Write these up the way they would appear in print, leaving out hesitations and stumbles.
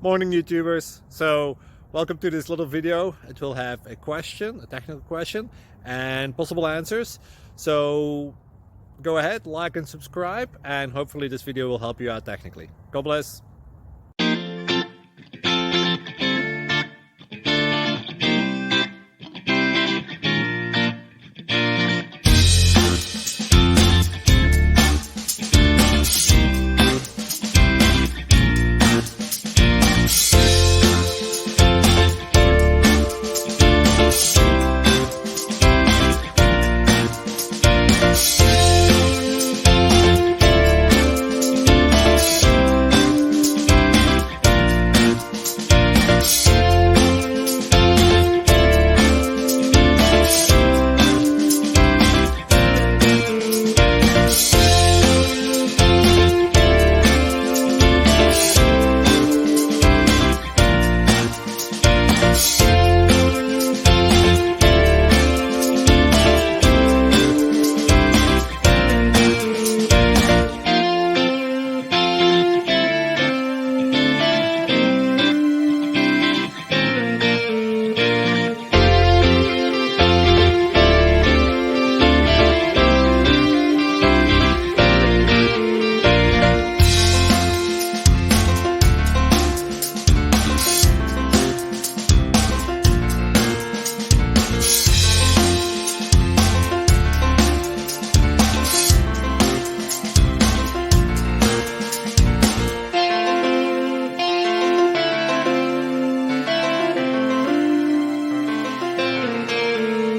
Morning YouTubers. So welcome to this little video. It will have a question, a technical question, and possible answers. So go ahead, like and subscribe, and hopefully this video will help you out technically. God bless.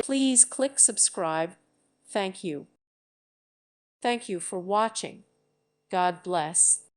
Please click subscribe. Thank you. Thank you for watching. God bless.